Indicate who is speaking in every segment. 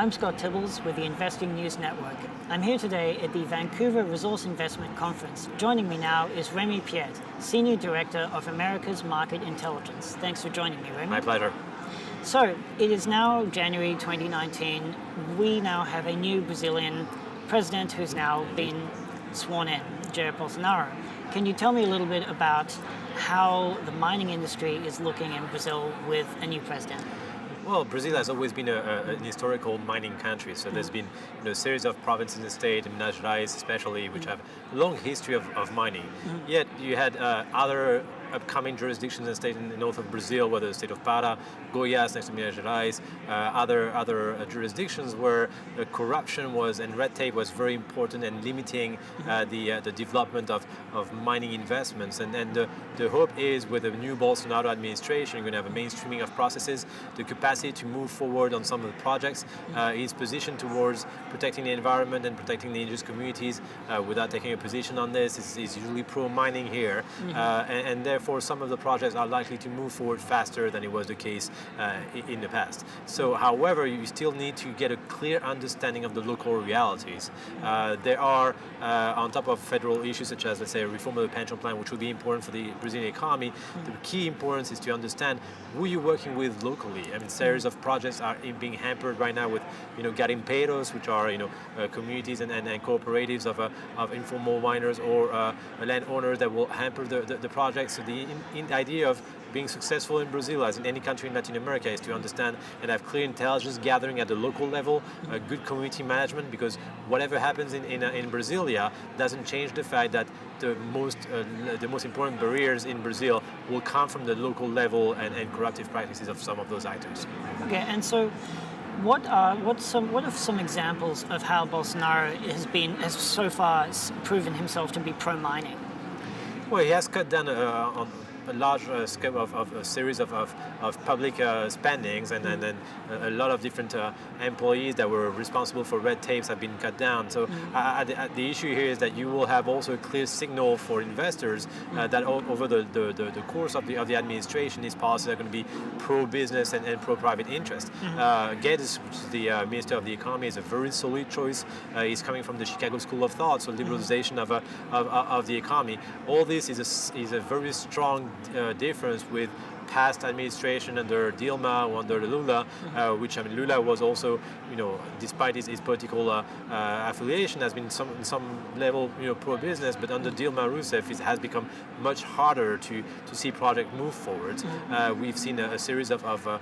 Speaker 1: I'm Scott Tibbles with the Investing News Network. I'm here today at the Vancouver Resource Investment Conference. Joining me now is Remi Piet, Senior Director of America's Market Intelligence. Thanks for joining me, Remi.
Speaker 2: My pleasure.
Speaker 1: So, it is now January 2019. We now have a new Brazilian president who's now been sworn in, Jair Bolsonaro. Can you tell me a little bit about how the mining industry is looking in Brazil with a new president?
Speaker 2: Well, Brazil has always been an historical mining country, so there's been a series of provinces in the state, in Minas Gerais especially, which have a long history of mining. Yet you had other upcoming jurisdictions in the state in the north of Brazil, whether the state of Pará, Goiás next to Minas Gerais, other jurisdictions where corruption and red tape was very important and limiting the development of mining investments. And the hope is with the new Bolsonaro administration, you're going to have a mainstreaming of processes, the capacity to move forward on some of the projects, his position towards protecting the environment and protecting the indigenous communities without taking a position on this is usually pro-mining here, and therefore some of the projects are likely to move forward faster than it was the case in the past. So, however, you still need to get a clear understanding of the local realities. There are, on top of federal issues such as, let's say, a reform of the pension plan, which will be important for the Brazilian economy, the key importance is to understand who you're working with locally. I mean, series of projects are being hampered right now with, garimpeiros, which are, communities and cooperatives of informal miners or landowners that will hamper the project. So the idea of being successful in Brazil, as in any country in Latin America, is to understand and have clear intelligence gathering at the local level, good community management, because whatever happens in Brasilia doesn't change the fact that the most important barriers in Brazil will come from the local level and corruptive practices of some of those actors.
Speaker 1: Okay, and so what are some examples of how Bolsonaro has so far proven himself to be pro-mining?
Speaker 2: Well, he has cut down on a large scale of a series of public spendings, and then a lot of different employees that were responsible for red tapes have been cut down. So the issue here is that you will have also a clear signal for investors that over the course of the administration, these policies are going to be pro-business and pro-private interest. Guedes, which is the Minister of the Economy, is a very solid choice. He's coming from the Chicago School of Thought, so liberalization of the economy. All this is a very strong difference with past administration under Dilma or under Lula, which Lula was also, despite his political affiliation, has been in some level, pro-business. But under Dilma Rousseff, it has become much harder to see project move forward. We've seen a series of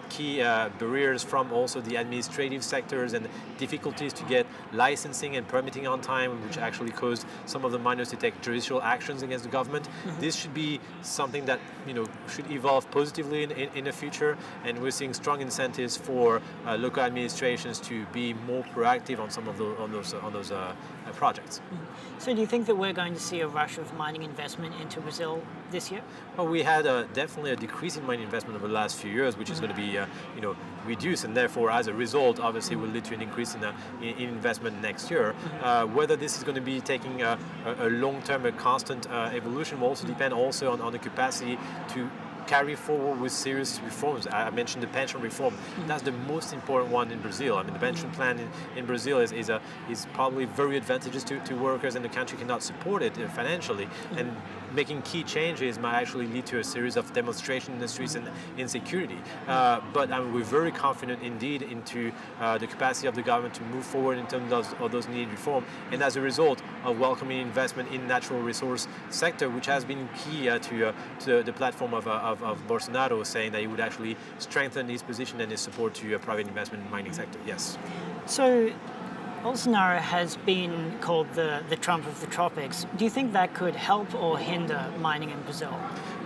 Speaker 2: key barriers from also the administrative sectors and difficulties to get licensing and permitting on time, which actually caused some of the miners to take judicial actions against the government. This should be something that should evolve positively in the future, and we're seeing strong incentives for local administrations to be more proactive on some of those projects.
Speaker 1: So do you think that we're going to see a rush of mining investment into Brazil this year?
Speaker 2: Well, we had definitely a decrease in mining investment over the last few years, which is going to be reduced, and therefore, as a result, obviously will lead to an increase in investment next year. Whether this is going to be taking a long-term, a constant evolution will also depend also on the capacity to carry forward with serious reforms. I mentioned the pension reform. That's the most important one in Brazil. I mean, the pension plan in Brazil is probably very advantageous to workers, and the country cannot support it financially. And making key changes might actually lead to a series of demonstrations in the streets and insecurity. But we're very confident indeed into the capacity of the government to move forward in terms of those needed reform. And as a result of welcoming investment in natural resource sector, which has been key to the platform of Bolsonaro, saying that he would actually strengthen his position and his support to a private investment in the mining sector. Yes.
Speaker 1: So Bolsonaro has been called the Trump of the tropics. Do you think that could help or hinder mining in Brazil?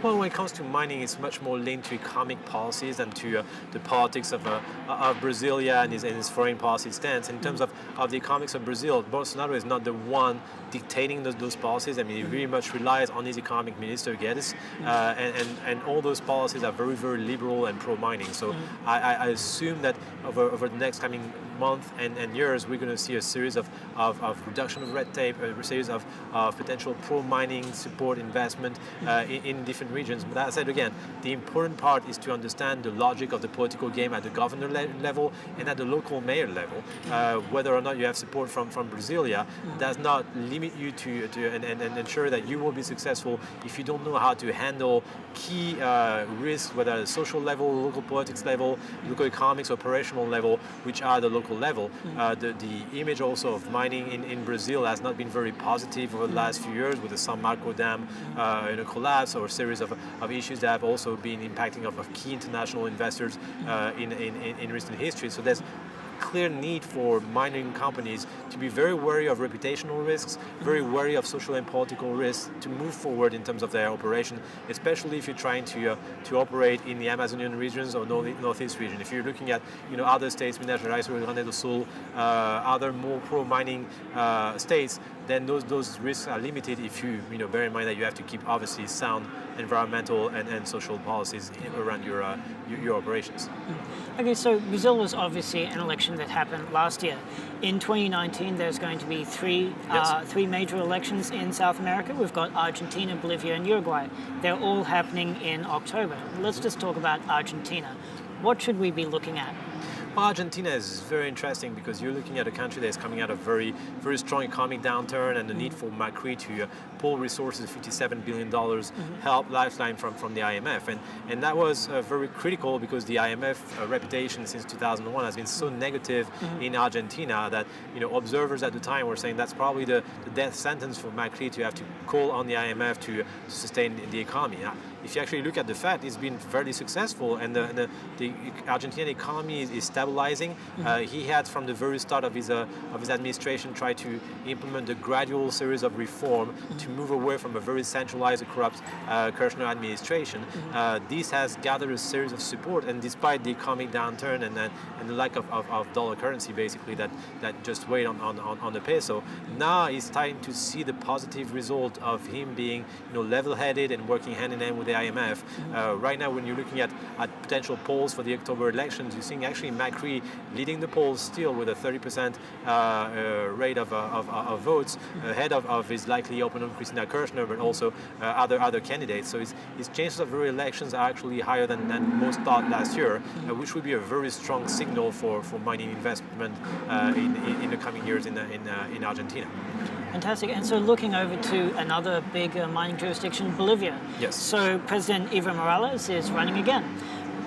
Speaker 2: Well, when it comes to mining, it's much more linked to economic policies and to the politics of Brasilia and his foreign policy stance. In terms of the economics of Brazil, Bolsonaro is not the one dictating those policies. I mean, he very much relies on his economic minister, Guedes, and all those policies are very, very liberal and pro-mining. So I assume that over the next coming months and years, we're going to see a series of reduction of red tape, a series of potential pro-mining support investment in different regions. But that said, again, the important part is to understand the logic of the political game at the governor level and at the local mayor level. Whether or not you have support from Brasilia does not limit you to and ensure that you will be successful if you don't know how to handle key risks, whether at the social level, local politics level, local economics, operational level, which are the local level. The image also of mining in Brazil has not been very positive over the last few years, with the São Marco Dam collapse, or a series of issues that have also been impacting of key international investors in recent history. So there's clear need for mining companies to be very wary of reputational risks, very wary of social and political risks to move forward in terms of their operation, especially if you're trying to operate in the Amazonian regions or Northeast region. If you're looking at other states, Minas Gerais, Rio Grande do Sul, other more pro-mining states, then those risks are limited if you bear in mind that you have to keep obviously sound environmental and social policies around your operations.
Speaker 1: Okay, so Brazil was obviously an election that happened last year. In 2019, there's going to be three major elections in South America. We've got Argentina, Bolivia, and Uruguay. They're all happening in October. Let's just talk about Argentina. What should we be looking at?
Speaker 2: Well, Argentina is very interesting because you're looking at a country that is coming out of very, very strong economic downturn and the need for Macri to pull resources, $57 billion help lifeline from the IMF. And that was very critical because the IMF reputation since 2001 has been so negative in Argentina that observers at the time were saying that's probably the death sentence for Macri to have to call on the IMF to sustain the economy. Now, if you actually look at the fact, it's been fairly successful, and the Argentinian economy is stabilizing. He had, from the very start of his administration, tried to implement a gradual series of reform to move away from a very centralized, corrupt Kirchner administration. This has gathered a series of support, and despite the economic downturn and the lack of dollar currency, basically that just weighed on the peso, now he's starting to see the positive result of him being level-headed and working hand in hand with the IMF. Right now, when you're looking at potential polls for the October elections, you're seeing actually Macri leading the polls still with a 30% rate of votes, ahead of his likely opponent Cristina Kirchner, but also other candidates. So his chances of re-elections are actually higher than most thought last year, which would be a very strong signal for mining investment in the coming years in Argentina.
Speaker 1: Fantastic. And so looking over to another big mining jurisdiction, Bolivia.
Speaker 2: Yes.
Speaker 1: So President Evo Morales is running again.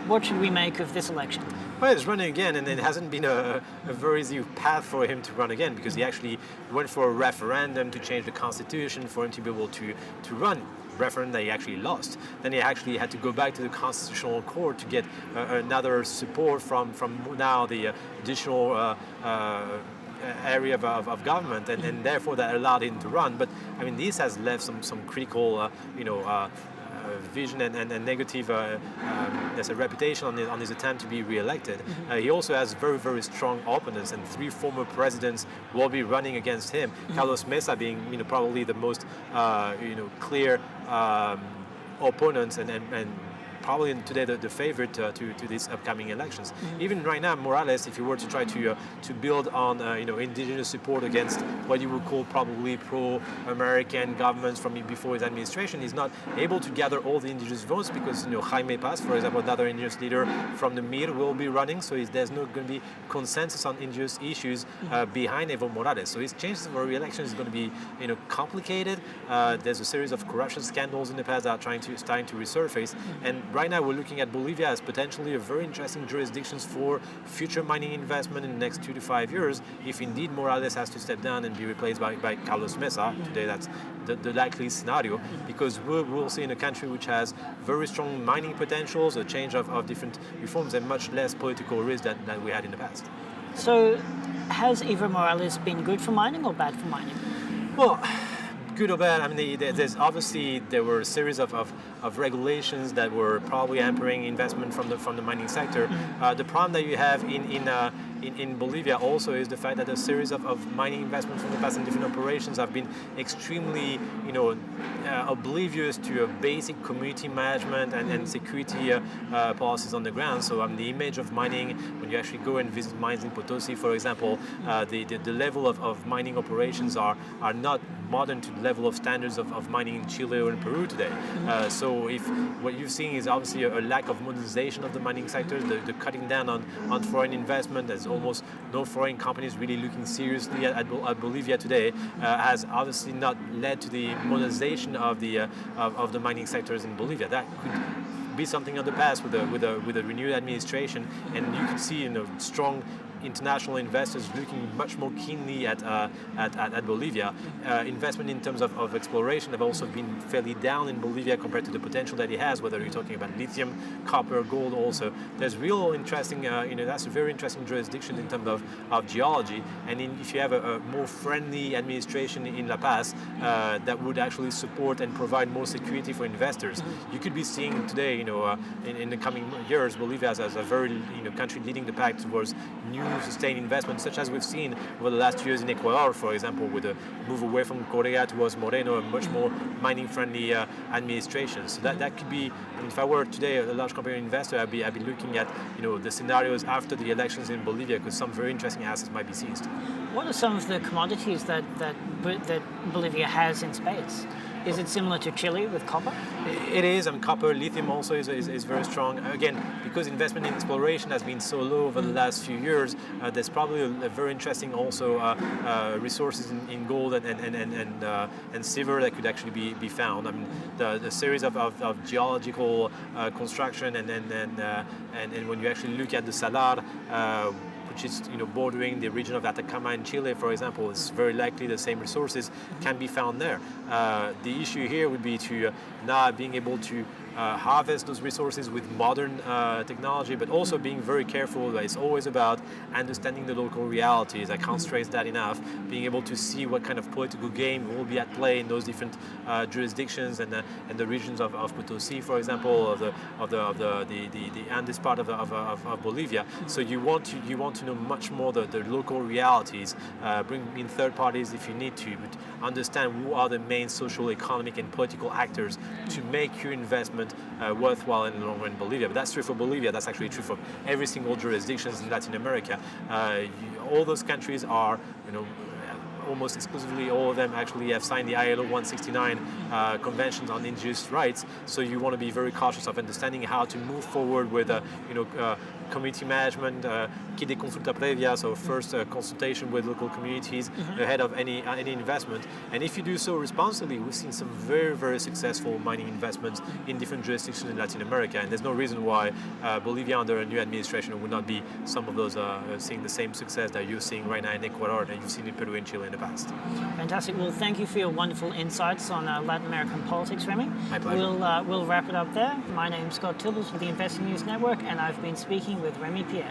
Speaker 1: What should we make of this election?
Speaker 2: Well, he's running again, and it hasn't been a very easy path for him to run again, because he actually went for a referendum to change the constitution for him to be able to run. Referendum that he actually lost. Then he actually had to go back to the Constitutional Court to get another support from now the additional area of government, and therefore that allowed him to run. But I mean, this has left some critical, vision and negative there's a reputation on his attempt to be re-elected. He also has very, very strong opponents, and 3 former presidents will be running against him. Carlos Mesa being probably the most clear opponent and probably today the favorite to these upcoming elections. Even right now, Morales, if you were to try to build on indigenous support against what you would call probably pro-American governments from before his administration, he's not able to gather all the indigenous votes because Jaime Paz, for example, another indigenous leader from the MIR, will be running. So there's not going to be consensus on indigenous issues behind Evo Morales. So his chances of a re-election is going to be complicated. There's a series of corruption scandals in the past that are starting to resurface, and right now we're looking at Bolivia as potentially a very interesting jurisdiction for future mining investment in the next 2 to 5 years, if indeed Morales has to step down and be replaced by Carlos Mesa. Today that's the likely scenario, because we'll see in a country which has very strong mining potentials, a change of different reforms, and much less political risk than we had in the past.
Speaker 1: So has Evo Morales been good for mining or bad for mining?
Speaker 2: Well, good or bad, I mean, there were a series of regulations that were probably hampering investment from the mining sector. The problem that you have in Bolivia also is the fact that a series of mining investments from the past and different operations have been extremely, oblivious to a basic community management and security policies on the ground. So the image of mining, when you actually go and visit mines in Potosi, for example, the level of mining operations are not modern to the level of standards of mining in Chile or in Peru today. So if what you're seeing is obviously a lack of modernization of the mining sector, the cutting down on foreign investment, there's almost no foreign companies really looking seriously at Bolivia today, has obviously not led to the modernization of the mining sectors in Bolivia. That could be something of the past with a renewed administration, and you could see strong international investors looking much more keenly at Bolivia. Investment in terms of exploration have also been fairly down in Bolivia compared to the potential that it has, whether you're talking about lithium, copper, gold also. There's real interesting, that's a very interesting jurisdiction in terms of geology. And if you have a more friendly administration in La Paz that would actually support and provide more security for investors, you could be seeing today, in the coming years, Bolivia as a very country leading the pack towards new sustained investment, such as we've seen over the last years in Ecuador, for example, with a move away from Correa towards Moreno, a much more mining-friendly administration. So that could be, if I were today a large company investor, I'd be looking at the scenarios after the elections in Bolivia, because some very interesting assets might be seized.
Speaker 1: What are some of the commodities that Bolivia has in spades? Is it similar to Chile with copper?
Speaker 2: It is, and copper, lithium also is very strong. Again, because investment in exploration has been so low over the last few years, there's probably a very interesting also resources in gold and silver that could actually be found. The series of geological construction and when you actually look at the Salar, which is bordering the region of Atacama in Chile, for example, it's very likely the same resources can be found there. The issue here would be to now being able to harvest those resources with modern technology, but also being very careful. It's always about understanding the local realities. I can't stress that enough. Being able to see what kind of political game will be at play in those different jurisdictions and the regions of Potosi, for example, of the Andes part of Bolivia. So you want to know much more the local realities. Bring in third parties if you need to, but understand who are the main social, economic, and political actors to make your investment worthwhile in the long run in Bolivia. But that's true for Bolivia. That's actually true for every single jurisdiction in Latin America. All those countries are, almost exclusively all of them actually have signed the ILO 169 conventions on indigenous rights. So you want to be very cautious of understanding how to move forward with, community management, kit de consulta previa, so first consultation with local communities ahead of any investment. And if you do so responsibly, we've seen some very, very successful mining investments in different jurisdictions in Latin America, and there's no reason why Bolivia under a new administration would not be some of those seeing the same success that you're seeing right now in Ecuador that you've seen in Peru and Chile in the past.
Speaker 1: Fantastic. Well, thank you for your wonderful insights on Latin American politics, Remi.
Speaker 2: My pleasure.
Speaker 1: We'll wrap it up there. My name's Scott Tibbles with the Investing News Network, and I've been speaking with Remi Piet.